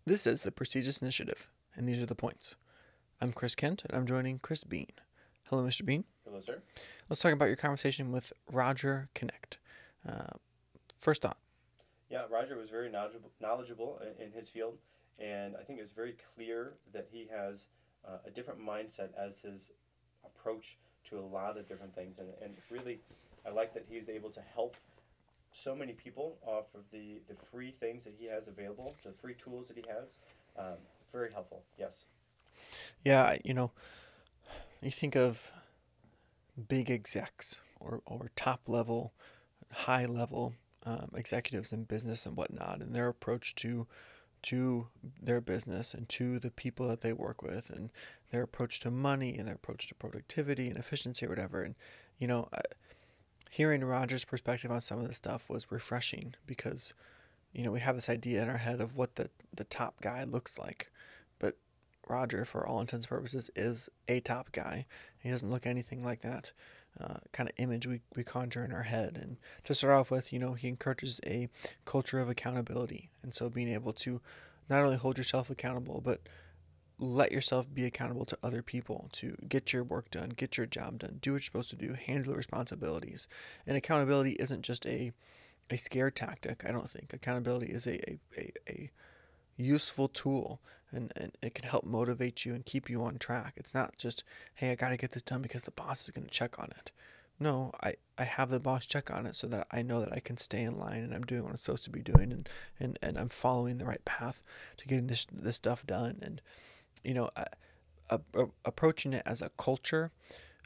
This is the Prestigious Initiative, and these are the points. I'm Chris Kent, and I'm joining Chris Bean. Hello, Mr. Bean. Hello, sir. Let's talk about your conversation with Roger Connect. First thought. Yeah, Roger was very knowledgeable in his field, and I think it's very clear that he has a different mindset as his approach to a lot of different things. And really, I like that he's able to help so many people off of the free things that he has available, the free tools that he has. Um, Very helpful, yes. Yeah, you think of big execs or top level, high level executives in business and whatnot, and their approach to their business and to the people that they work with, and their approach to money and their approach to productivity and efficiency or whatever. And you know, hearing Roger's perspective on some of this stuff was refreshing because we have this idea in our head of what the top guy looks like, but Roger, for all intents and purposes, is a top guy. He doesn't look anything like that kind of image we conjure in our head. And to start off with, he encourages a culture of accountability. And so being able to not only hold yourself accountable, but let yourself be accountable to other people to get your work done, get your job done, do what you're supposed to do, handle responsibilities. And accountability isn't just a scare tactic, I don't think. Accountability is a useful tool, and it can help motivate you and keep you on track. It's not just, hey, I got to get this done because the boss is going to check on it. No, I have the boss check on it so that I know that I can stay in line and I'm doing what I'm supposed to be doing, and I'm following the right path to getting this stuff done. And, you know, approaching it as a culture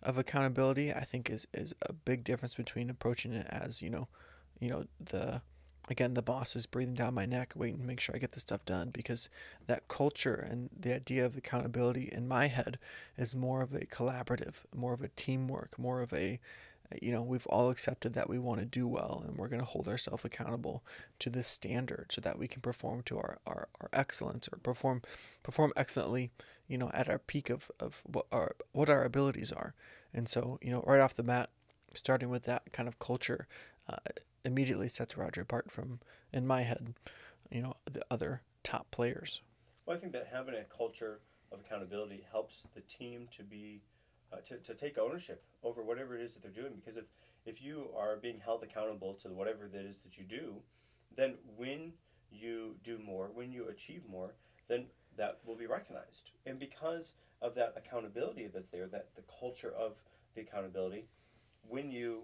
of accountability, I think is a big difference between approaching it as, the again, the boss is breathing down my neck, waiting to make sure I get this stuff done, because that culture and the idea of accountability in my head is more of a collaborative, more of a teamwork, more of a, we've all accepted that we want to do well and we're going to hold ourselves accountable to this standard so that we can perform to our excellence, or perform excellently, at our peak of what our abilities are. And so, right off the bat, starting with that kind of culture, uh, immediately sets Roger apart from, in my head, the other top players. Well, I think that having a culture of accountability helps the team to be to take ownership over whatever it is that they're doing. Because if you are being held accountable to whatever it is that you do, then when you do more, when you achieve more, then that will be recognized. And because of that accountability that's there, that the culture of the accountability, when you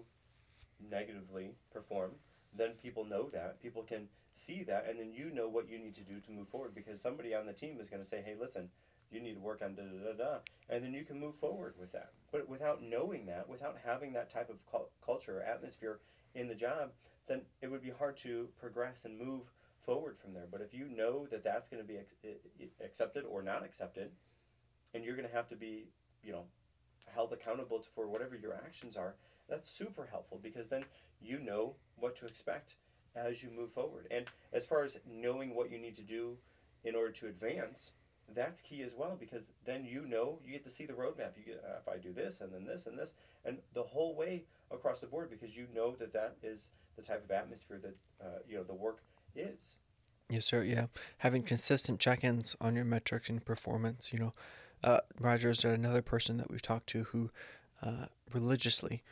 negatively perform, then people know that. People can see that, and then you know what you need to do to move forward because somebody on the team is going to say, hey, listen, you need to work on da da da da, and then you can move forward with that. But without knowing that, without having that type of culture or atmosphere in the job, then it would be hard to progress and move forward from there. But if you know that that's going to be accepted or not accepted, and you're going to have to be, you know, held accountable for whatever your actions are, that's super helpful because then you know what to expect as you move forward. And as far as knowing what you need to do in order to advance, that's key as well because then you get to see the roadmap. You get if I do this and then this and this and the whole way across the board because you know that that is the type of atmosphere that the work is. Yes, sir. Yeah, having consistent check-ins on your metrics and performance. Roger's another person that we've talked to who religiously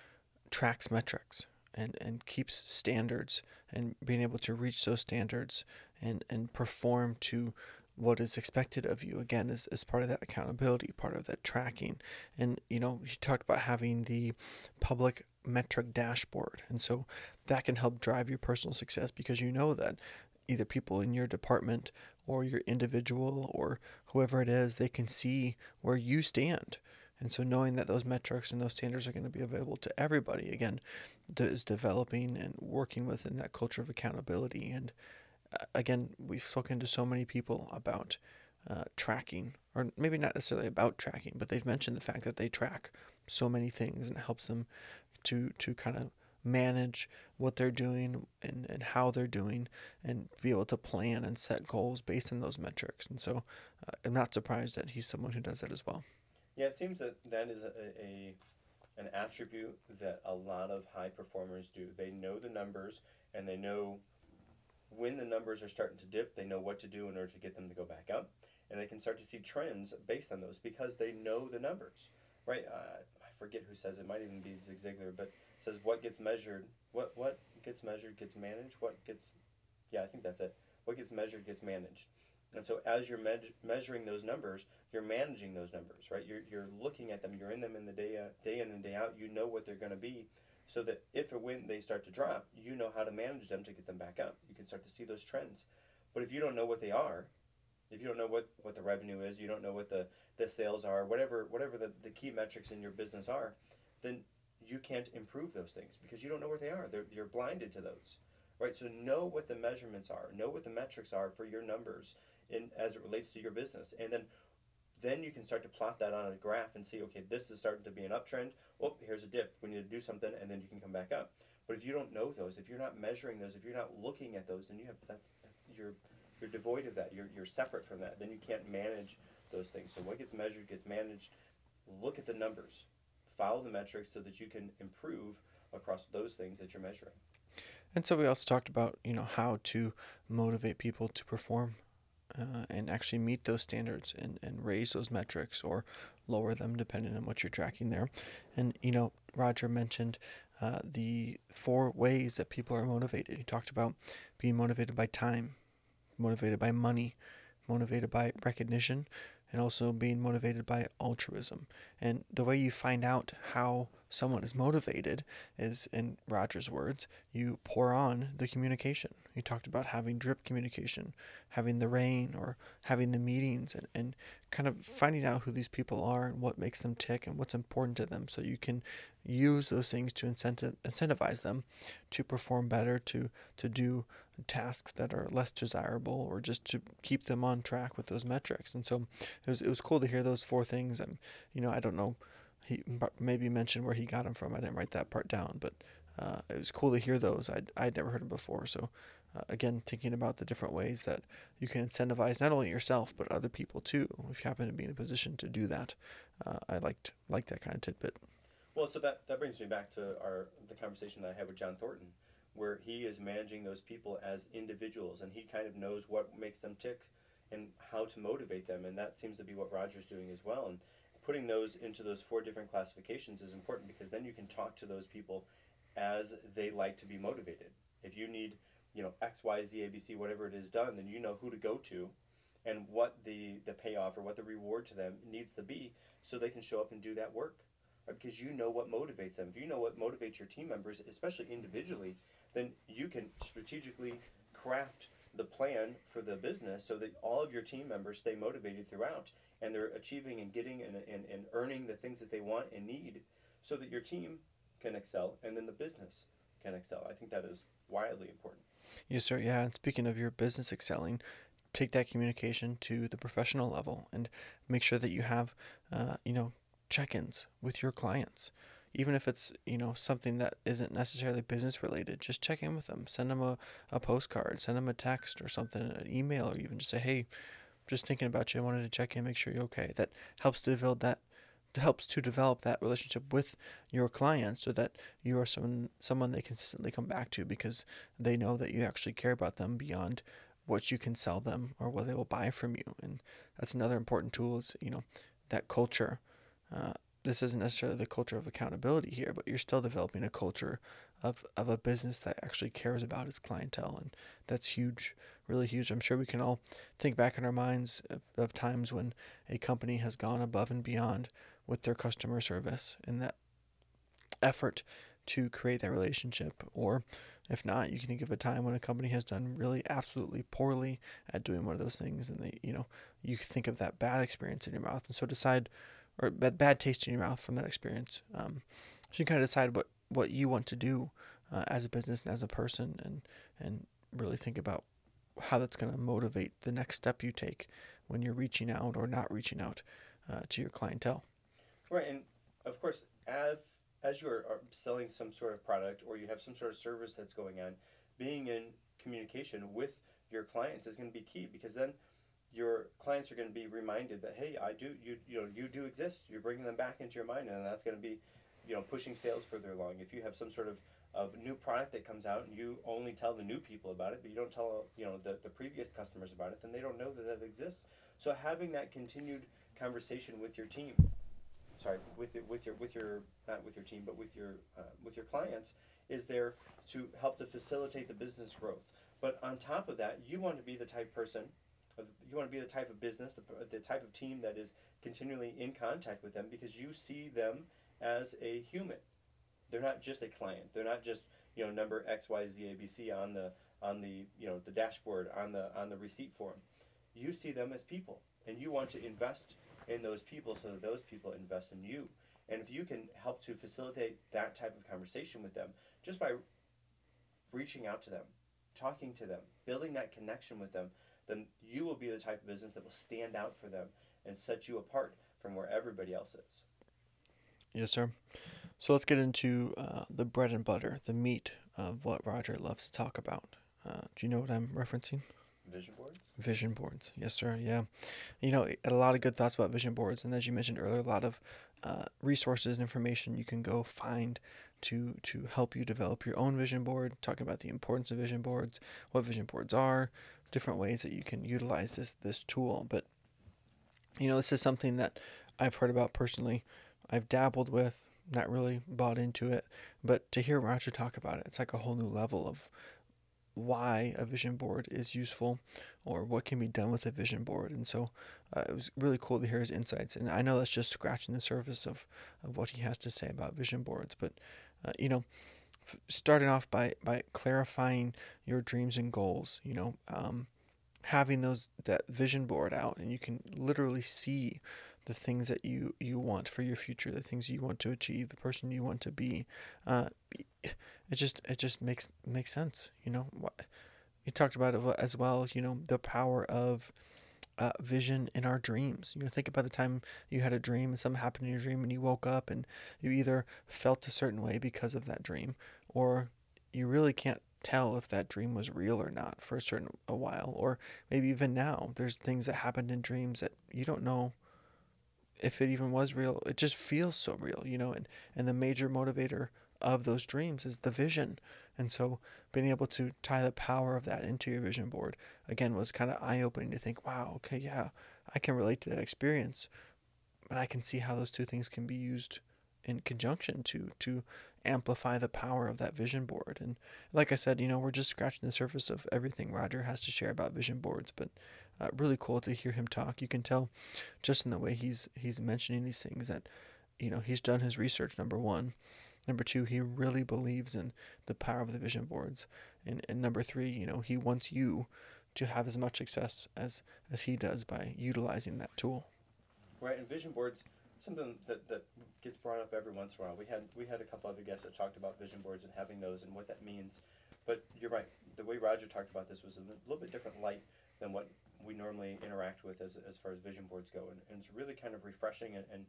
tracks metrics and keeps standards, and being able to reach those standards and perform to what is expected of you, again, is part of that accountability, part of that tracking. And he talked about having the public metric dashboard, and so that can help drive your personal success because you know that either people in your department or your individual or whoever it is, they can see where you stand. And so knowing that those metrics and those standards are going to be available to everybody, again, is developing and working within that culture of accountability. And again, we've spoken to so many people about tracking, or maybe not necessarily about tracking, but they've mentioned the fact that they track so many things, and it helps them to kind of manage what they're doing and how they're doing, and be able to plan and set goals based on those metrics. And so I'm not surprised that he's someone who does that as well. Yeah, it seems that that is an attribute that a lot of high performers do. They know the numbers and they know when the numbers are starting to dip, they know what to do in order to get them to go back up, and they can start to see trends based on those because they know the numbers, right? I forget who says it. Might even be Zig Ziglar, but it says what gets measured, what gets measured gets managed. What gets, yeah, I think that's it. What gets measured gets managed. And so as you're measuring those numbers, you're managing those numbers, right? You're looking at them. You're in them in the day in and day out. You know what they're going to be, so that if or when they start to drop, you know how to manage them to get them back up. You can start to see those trends. But if you don't know what they are, if you don't know what the revenue is, you don't know what the sales are, whatever the key metrics in your business are, then you can't improve those things because you don't know where they are. You're blinded to those, right? So know what the measurements are, know what the metrics are for your numbers in as it relates to your business, and then you can start to plot that on a graph and see, okay, this is starting to be an uptrend. Oh, here's a dip. We need to do something, and then you can come back up. But if you don't know those, if you're not measuring those, if you're not looking at those, then that's you're devoid of that. You're separate from that. Then you can't manage those things. So what gets measured gets managed. Look at the numbers, follow the metrics so that you can improve across those things that you're measuring. And so we also talked about, how to motivate people to perform and actually meet those standards and raise those metrics or lower them depending on what you're tracking there. And, Roger mentioned the 4 ways that people are motivated. He talked about being motivated by time, motivated by money, motivated by recognition, and also being motivated by altruism. And the way you find out how someone is motivated is, in Roger's words, you pour on the communication. He talked about having drip communication, having the rain, or having the meetings, and kind of finding out who these people are and what makes them tick and what's important to them, so you can use those things to incentivize them to perform better, to do tasks that are less desirable, or just to keep them on track with those metrics. And so it was cool to hear those 4 things. And I don't know, he maybe mentioned where he got them from. I didn't write that part down, but it was cool to hear those. I'd never heard them before. So again, thinking about the different ways that you can incentivize not only yourself but other people too, if you happen to be in a position to do that. I liked that kind of tidbit. Well, so that brings me back to the conversation that I had with John Thornton, where he is managing those people as individuals, and he kind of knows what makes them tick and how to motivate them, and that seems to be what Roger's doing as well. And putting those into those 4 different classifications is important because then you can talk to those people as they like to be motivated. If you need, X, Y, Z, A, B, C, whatever it is done, then you know who to go to and what the payoff or what the reward to them needs to be so they can show up and do that work. Right? Because you know what motivates them. If you know what motivates your team members, especially individually, then you can strategically craft the plan for the business so that all of your team members stay motivated throughout and they're achieving and getting and earning the things that they want and need so that your team can excel and then the business can excel. I think that is wildly important. Yes, sir. Yeah. And speaking of your business excelling, take that communication to the professional level and make sure that you have, check-ins with your clients. Even if it's, something that isn't necessarily business related, just check in with them. Send them a postcard, send them a text or something, an email, or even just say, hey, just thinking about you. I wanted to check in, make sure you're okay. That helps to develop that relationship with your clients so that you are someone they consistently come back to because they know that you actually care about them beyond what you can sell them or what they will buy from you. And that's another important tool is, that culture. This isn't necessarily the culture of accountability here, but you're still developing a culture of a business that actually cares about its clientele. And that's huge, really huge. I'm sure we can all think back in our minds of times when a company has gone above and beyond with their customer service in that effort to create that relationship. Or if not, you can think of a time when a company has done really absolutely poorly at doing one of those things, and you can think of that bad experience in your mouth, and so decide, or that bad taste in your mouth from that experience. So you kind of decide what you want to do as a business and as a person, and really think about how that's going to motivate the next step you take when you're reaching out or not reaching out to your clientele. Right, and of course, as you're selling some sort of product or you have some sort of service that's going on, being in communication with your clients is going to be key because then your clients are going to be reminded that, hey, you do exist. You're bringing them back into your mind, and that's going to be, pushing sales further along. If you have some sort of of new product that comes out and you only tell the new people about it, but you don't tell the previous customers about it, then they don't know that that exists. So having that continued conversation with your team, sorry, with your not with your team, but with your clients, is there to help to facilitate the business growth. But on top of that, you want to be the type person, you want to be the type of business, the type of team that is continually in contact with them because you see them as a human. They're not just a client. They're not just number X Y Z A B C on the the dashboard on the receipt form. You see them as people, and you want to invest in those people so that those people invest in you. And if you can help to facilitate that type of conversation with them just by reaching out to them, talking to them, building that connection with them, then you will be the type of business that will stand out for them and set you apart from where everybody else is. Yes, sir. So let's get into the bread and butter, the meat of what Roger loves to talk about. Do you know what I'm referencing? Vision boards? Vision boards. Yes, sir. Yeah. A lot of good thoughts about vision boards. And as you mentioned earlier, a lot of resources and information you can go find to help you develop your own vision board, talking about the importance of vision boards, what vision boards are, different ways that you can utilize this tool. But, this is something that I've heard about personally. I've dabbled with, not really bought into it, but to hear Roger talk about it, it's like a whole new level of why a vision board is useful or what can be done with a vision board. And so it was really cool to hear his insights. And I know that's just scratching the surface of what he has to say about vision boards. But, starting off by clarifying your dreams and goals, having that vision board out and you can literally see the things that you want for your future, the things you want to achieve, the person you want to be. It just makes sense. You talked about it as well. The power of vision in our dreams. Think about the time you had a dream and something happened in your dream and you woke up and you either felt a certain way because of that dream, or you really can't tell if that dream was real or not for a while, or maybe even now there's things that happened in dreams that you don't know if it even was real. It just feels so real, and the major motivator of those dreams is the vision. And so being able to tie the power of that into your vision board, again, was kind of eye-opening to think, wow, okay, yeah, I can relate to that experience, but I can see how those two things can be used in conjunction to amplify the power of that vision board. And like I said, we're just scratching the surface of everything Roger has to share about vision boards, but really cool to hear him talk. You can tell just in the way he's mentioning these things that, he's done his research, number one. Number two, he really believes in the power of the vision boards. And number three, he wants you to have as much success as he does by utilizing that tool. Right, and vision boards, something that gets brought up every once in a while. We had a couple other guests that talked about vision boards and having those and what that means. But you're right, the way Roger talked about this was a little bit different light than what we normally interact with as far as vision boards go. And it's really kind of refreshing and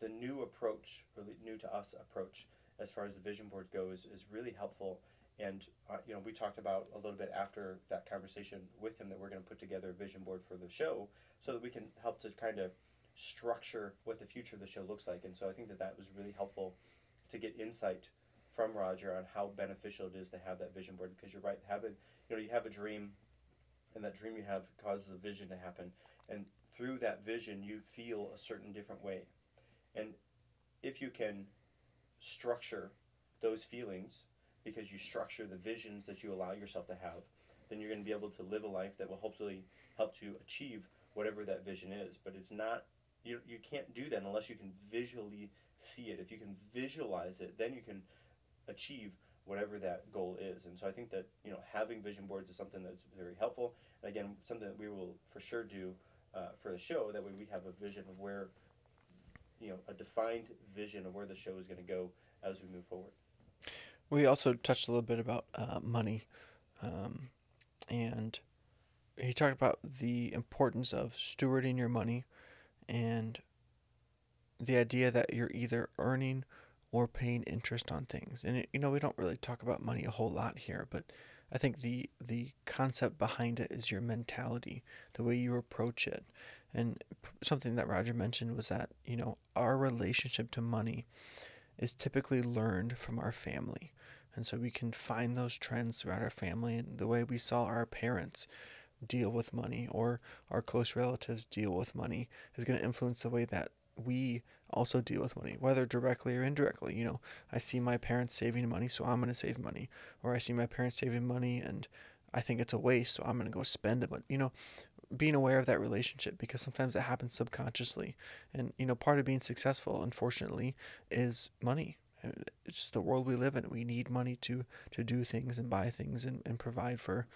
the new approach, really new to us approach, as far as the vision board goes, is really helpful. And we talked about a little bit after that conversation with him that we're going to put together a vision board for the show so that we can help to kind of structure what the future of the show looks like. And so I think that was really helpful to get insight from Roger on how beneficial it is to have that vision board. Because you're right, you have a dream, and that dream you have causes a vision to happen, and through that vision you feel a certain different way. And if you can structure those feelings because you structure the visions that you allow yourself to have, then you're going to be able to live a life that will hopefully help to achieve whatever that vision is. But it's not, you can't do that unless you can visually see it. If you can visualize it, then you can achieve whatever that goal is. And so I think that having vision boards is something that's very helpful. And again, something that we will for sure do for the show. That way we have a vision of where, a defined vision of where the show is going to go as we move forward. We also touched a little bit about money, and he talked about the importance of stewarding your money and the idea that you're either earning or paying interest on things. And we don't really talk about money a whole lot here, but I think the concept behind it is your mentality, the way you approach it. And something that Roger mentioned was that, our relationship to money is typically learned from our family. And so we can find those trends throughout our family, and the way we saw our parents deal with money or our close relatives deal with money is going to influence the way that we also deal with money, whether directly or indirectly. I see my parents saving money, so I'm going to save money. Or I see my parents saving money and I think it's a waste, so I'm going to go spend it. But, being aware of that relationship, because sometimes it happens subconsciously. And, part of being successful, unfortunately, is money. It's just the world we live in. We need money to do things and buy things and provide for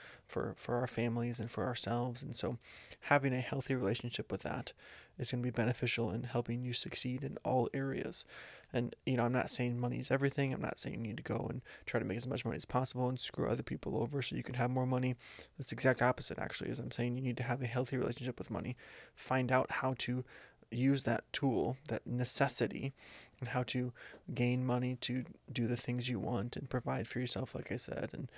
our families and for ourselves. And so having a healthy relationship with that is going to be beneficial in helping you succeed in all areas. And, I'm not saying money is everything. I'm not saying you need to go and try to make as much money as possible and screw other people over so you can have more money. That's the exact opposite, actually, is I'm saying you need to have a healthy relationship with money. Find out how to use that tool, that necessity, and how to gain money to do the things you want and provide for yourself, like I said. And,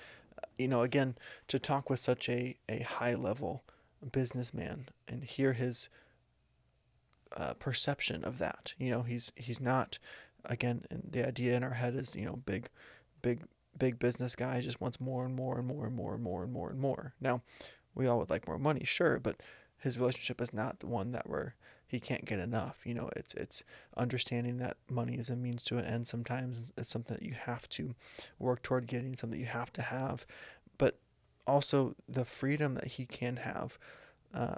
again, to talk with such a high level businessman and hear his perception of that. He's not, again, and the idea in our head is, big business guy just wants more and more and more and more and more and more and more. Now, we all would like more money, sure, but his relationship is not the one that he can't get enough. It's understanding that money is a means to an end. Sometimes it's something that you have to work toward getting, something you have to have, but also the freedom that he can have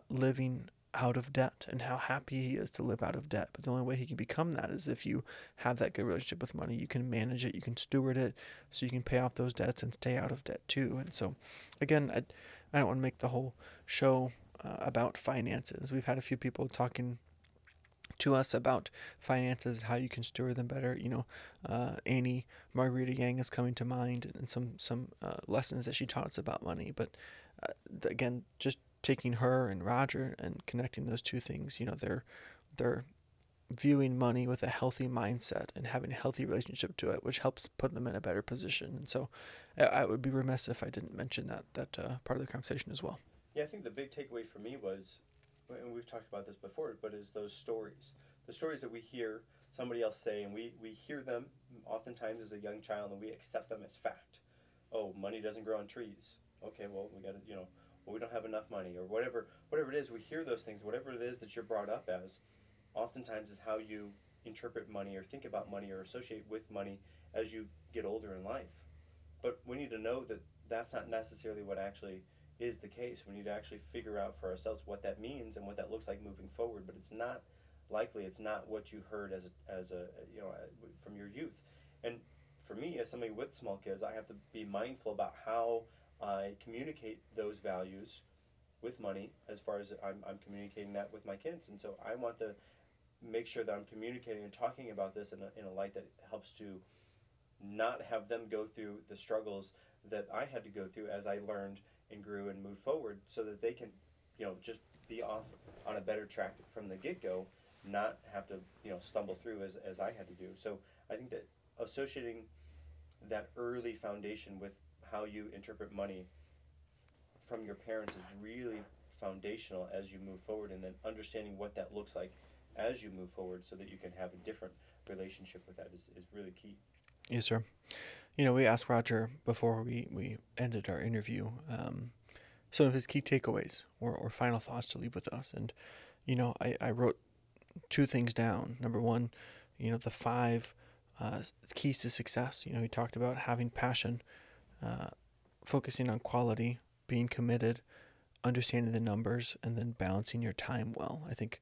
living out of debt, and how happy he is to live out of debt. But the only way he can become that is if you have that good relationship with money. You can manage it, you can steward it, so you can pay off those debts and stay out of debt too. And so, again, I don't want to make the whole show about finances. We've had a few people talking to us about finances, how you can steward them better. Annie Margarita Yang is coming to mind, and some lessons that she taught us about money. But again, just taking her and Roger and connecting those two things, they're viewing money with a healthy mindset and having a healthy relationship to it, which helps put them in a better position. And so I would be remiss if I didn't mention that part of the conversation as well. Yeah, I think the big takeaway for me was, and we've talked about this before, but is those stories. The stories that we hear somebody else say, and we hear them oftentimes as a young child, and we accept them as fact. Oh, money doesn't grow on trees. Okay, well, we got to, well, we don't have enough money, or whatever it is. We hear those things, whatever it is that you're brought up as, oftentimes is how you interpret money or think about money or associate with money as you get older in life. But we need to know that that's not necessarily what actually is the case. We need to actually figure out for ourselves what that means and what that looks like moving forward. But it's not what you heard as a from your youth. And for me, as somebody with small kids, I have to be mindful about how I communicate those values with money, as far as I'm communicating that with my kids. And so I want to make sure that I'm communicating and talking about this in a light that helps to not have them go through the struggles that I had to go through as I learned and grew and moved forward, so that they can, just be off on a better track from the get-go, not have to, stumble through as I had to do. So I think that associating that early foundation with how you interpret money from your parents is really foundational as you move forward, and then understanding what that looks like as you move forward so that you can have a different relationship with that is really key. Yes, sir. We asked Roger before we ended our interview some of his key takeaways or final thoughts to leave with us. And, I wrote two things down. Number one, the 5 keys to success. He talked about having passion, focusing on quality, being committed, understanding the numbers, and then balancing your time well. I think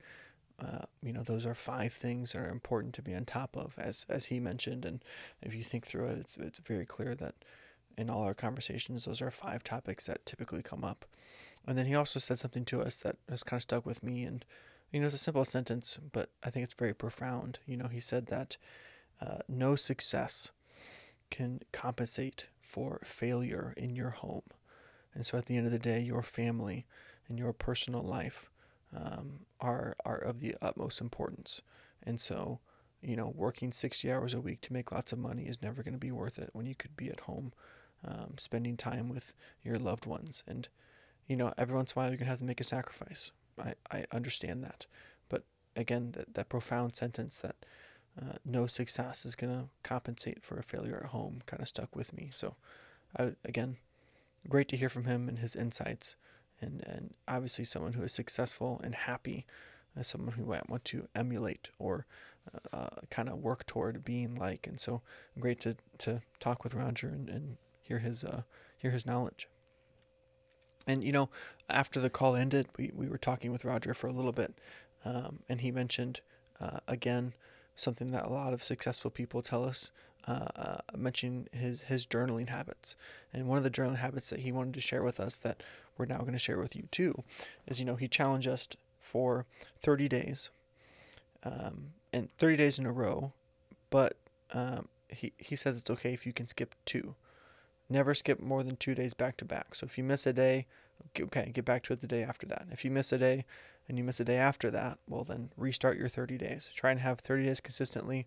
those are 5 things that are important to be on top of, as he mentioned. And if you think through it, it's very clear that in all our conversations, those are 5 topics that typically come up. And then he also said something to us that has kind of stuck with me. And, it's a simple sentence, but I think it's very profound. He said that no success can compensate for failure in your home. And so at the end of the day, your family and your personal life are of the utmost importance. And so, working 60 hours a week to make lots of money is never going to be worth it when you could be at home spending time with your loved ones. And, every once in a while you're going to have to make a sacrifice. I understand that. But again, that profound sentence that no success is going to compensate for a failure at home kind of stuck with me. So, again, great to hear from him and his insights, and obviously someone who is successful and happy, as someone who I want to emulate or kind of work toward being like. And so great to talk with Roger and hear his knowledge. And, after the call ended, we were talking with Roger for a little bit, and he mentioned, again, something that a lot of successful people tell us, mentioning his journaling habits. And one of the journaling habits that he wanted to share with us that we're now going to share with you too is, he challenged us for 30 days, and 30 days in a row, but he says it's okay if you can skip 2. Never skip more than 2 days back to back. So if you miss a day, okay, get back to it the day after that. If you miss a day and you miss a day after that, well, then restart your 30 days. Try and have 30 days consistently.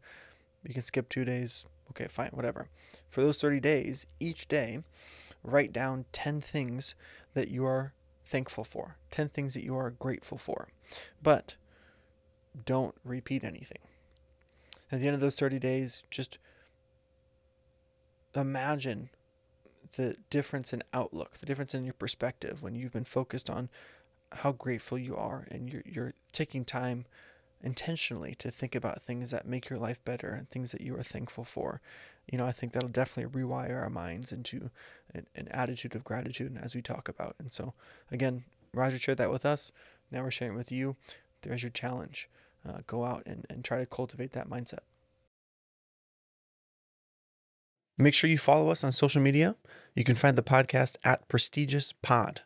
You can skip 2 days. Okay, fine, whatever. For those 30 days, each day, write down 10 things that you are thankful for, 10 things that you are grateful for. But don't repeat anything. At the end of those 30 days, just imagine the difference in outlook, the difference in your perspective when you've been focused on how grateful you are, and you're taking time intentionally to think about things that make your life better and things that you are thankful for. I think that'll definitely rewire our minds into an attitude of gratitude as we talk about. And so, again, Roger shared that with us. Now we're sharing it with you. There's your challenge. Go out and try to cultivate that mindset. Make sure you follow us on social media. You can find the podcast at Prestigious Pod.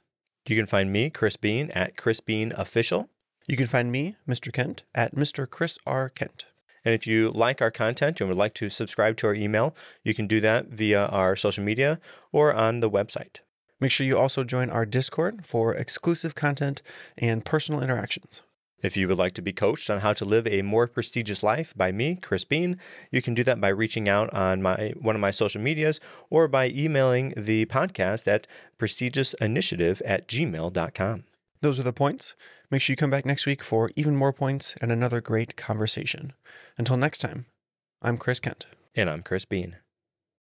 You can find me, Chris Bean, at Chris Bean Official. You can find me, Mr. Kent, at Mr. Chris R. Kent. And if you like our content and would like to subscribe to our email, you can do that via our social media or on the website. Make sure you also join our Discord for exclusive content and personal interactions. If you would like to be coached on how to live a more prestigious life by me, Chris Bean, you can do that by reaching out on one of my social medias or by emailing the podcast at prestigiousinitiative@gmail.com. Those are the points. Make sure you come back next week for even more points and another great conversation. Until next time, I'm Chris Kent. And I'm Chris Bean.